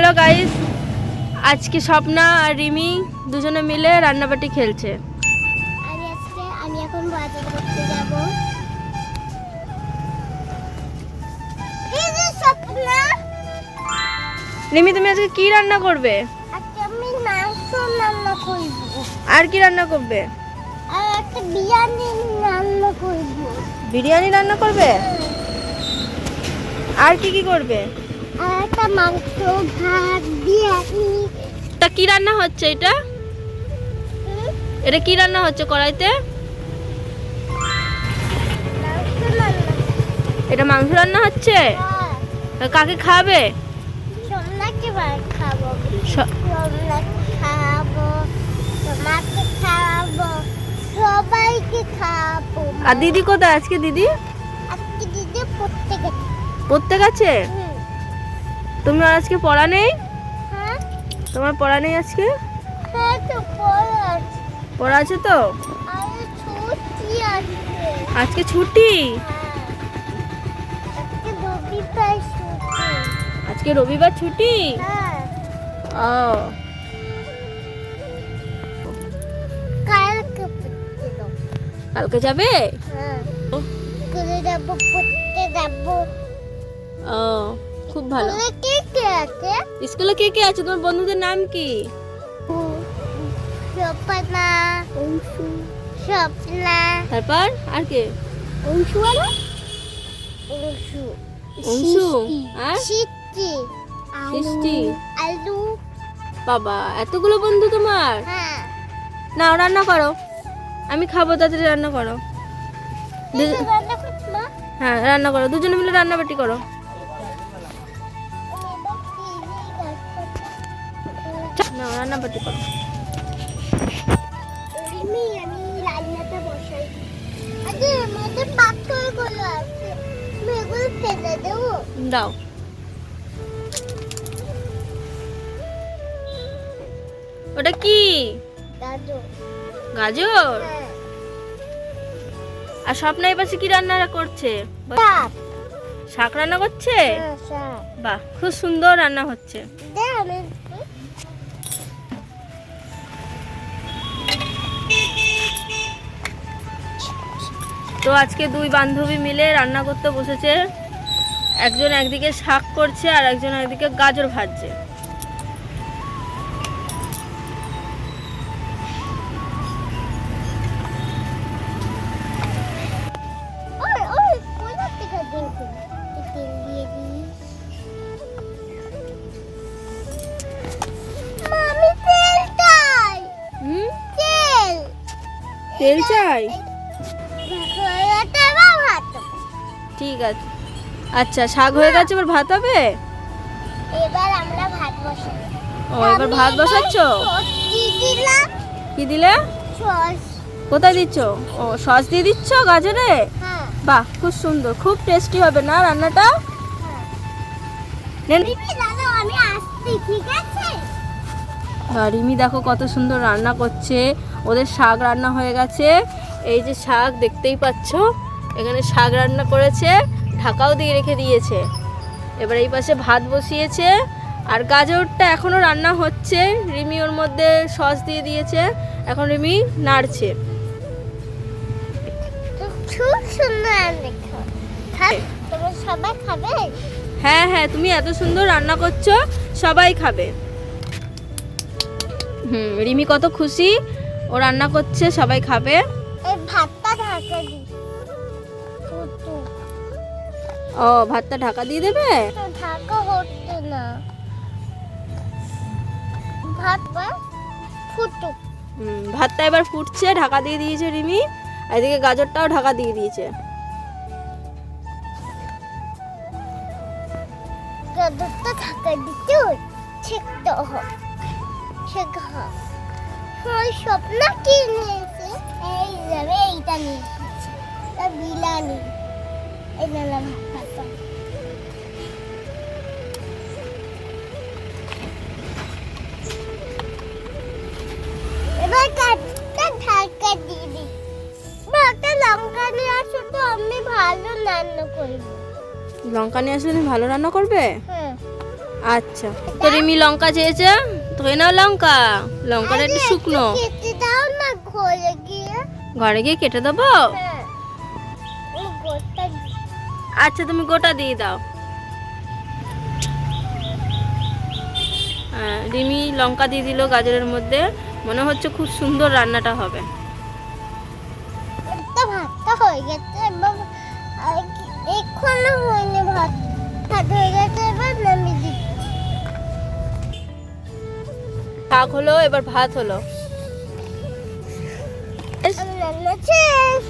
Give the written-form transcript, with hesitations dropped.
Hello guys, আজকে স্বপ্না আর রিমি দুজনে মিলে রান্নাবাটি খেলছে। আমি এখন বাজার করতে যাব। এই যে স্বপ্না, রিমি তুমি আজকে কি রান্না করবে? আজকে আমি মাংস রান্না করব। আর কি রান্না করবে? আর একটা বিরিয়ানি রান্না করব। বিরিয়ানি রান্না করবে? আর কি কি করবে? আর একটা মাংস, ভাত, বিরিয়ানি। তা কি রান্না হচ্ছে এটা? এটা কি রান্না হচ্ছে কড়াইতে? মাংস রান্না। এটা মাংস রান্না হচ্ছে। তা কাকে খাবে? সোমনাকে খাবো, স- সোমনাকে খাবো, তোমাকে খাবো, সবাইকে খাবো। আর দিদি কোথায় আজকে? দিদি আজকে দিদি পড়তে গেছে। পড়তে গেছে? তুমি আর আজকে পড়া নেই? হ্যাঁ, তোমার পড়া নেই আজকে? হ্যাঁ তো পড়া আছে। পড়া আছে তো? আর ছুটি আছে। আজকে ছুটি? আজকে রবিবার ছুটি। আজকে রবিবার ছুটি? হ্যাঁ, ও কালকে পড়তে যাবো। কালকে যাবে? হ্যাঁ, স্কুলে যাবো, পড়তে যাবো। ও খুব ভালো। স্কুলে কে কে আছে? স্কুলে কে কে আছে? তোমার বন্ধুদের নাম কি? স্বপ্না, অংশু, স্বপ্না, তারপর আর কে? অংশু আলো, অংশু, অংশু আর সিদ্ধি, সৃষ্টি। আলু। বাবা এতগুলো বন্ধু তোমার? হ্যাঁ, নাও রান্না করো, আমি খাবো, তাড়াতাড়ি রান্না করো। এটা রান্না করছ না? হ্যাঁ রান্না করো, দুজনে মিলে রান্নাবাটি করো। নাও রান্নাবাটি করো। রিমি, আমি রান্নাটা বসাই। আরে আমাদের পাথরগুলো আছে, আমি এগুলো ফেলে দেবো। দাও। ওটা কি? দাদু। গাজর? হ্যাঁ, আর স্বপ্না এই পাশে কি রান্না করছে? শাক। শাক রান্না করছে? হ্যাঁ, শাক। বাহ খুব সুন্দর রান্না হচ্ছে। দে আমি। তো আজকে দুই বান্ধবী মিলে রান্না করতে বসেছে। একজন একদিকে শাক করছে আর একজন একদিকে গাজর ভাজছে। ওই ওই কোথা থেকে দেখো? তেল দিয়ে দিই। মামি তেল চাই। হুম, তেল। তেল চাই? এটা বা ভাত। ঠিক আছে। আচ্ছা শাক হয়ে গেছে, এবার ভাত হবে? এবার আমরা ভাত বসাই। ও এবার ভাত বসাচ্ছ? কি দিলাম? কি দিলে? সস। কোথায় দিচ্ছ? ও সস দিয়ে দিচ্ছ গাজরে? হ্যাঁ, বাহ খুব সুন্দর, খুব টেস্টি হবে না রান্নাটা? হ্যাঁ। নেন। রিমি দাদা, আমি আসছি, ঠিক আছে? আর রিমি দেখো কত সুন্দর রান্না করছে। ওদের শাক রান্না হয়ে গেছে। এই যে শাক দেখতেই পাচ্ছ, এখানে শাক রান্না করেছে, ঢাকাও দিয়ে রেখে দিয়েছে। এবার এই পাশে ভাত বসিয়েছে আর গাজরটা এখনো রান্না হচ্ছে। রিমি ওর মধ্যে সস দিয়ে দিয়েছে, এখন রিমি নাড়ছে। তো খুব সুন্দর দেখো। তোমরা সবাই খাবে? হ্যাঁ হ্যাঁ, তুমি এত সুন্দর রান্না করছো, সবাই খাবে। রিমি কত খুশি, ও রান্না করছে, সবাই খাবে। এই ভাতটা ঢাকা দি। ফুটু। ও ভাতটা ঢাকা দিয়ে দেবে? তো ঢাকা হচ্ছে না। ভাত বা ফুটু। ভাতটা এবার ফুটছে, ঢাকা দিয়ে দিয়েছে রিমি। আর এদিকে গাজরটাও ঢাকা দিয়ে দিয়েছে। গাজরটা ঢাকা দিতে হয়। ছেঁকতে হয়। ছেঁকা হয়। ওই স্বপ্না কি নিয়েছে? এই যাবে, এইটা নিয়ে এসেছে। তা বিলানি। এই নিলাম ভাতটা। এবার কাঠটা ঢাকা দিয়ে দিই। মা, একটা লঙ্কা নিয়ে আসো তো, আমি ভালো রান্না করবো। লঙ্কা নিয়ে আসলে তুমি ভালো রান্না করবে? হ্যাঁ, আচ্ছা, তো রিমি লঙ্কা চেয়েছে, ধুয়ে নাও লঙ্কা। লঙ্কাটা একটু শুকনো, কেটে দাও না ঘরে গিয়ে। ঘরে গিয়ে কেটে দেবো। হ্যাঁ, এই গোটা আচ্ছা, তুমি গোটা দিয়ে দাও। হ্যাঁ, রিমি লঙ্কা দিয়ে দিল গাজরের মধ্যে। মনে হচ্ছে খুব সুন্দর রান্নাটা হবে। একটা ভাতটা হয়ে গেছে, এবার এখনো হয়নি ভাত। ভাত হয়ে গেছে, এবার নামিয়ে দিচ্ছি। শাক হলো, এবার ভাত হলো। আমি রান্না শেষ।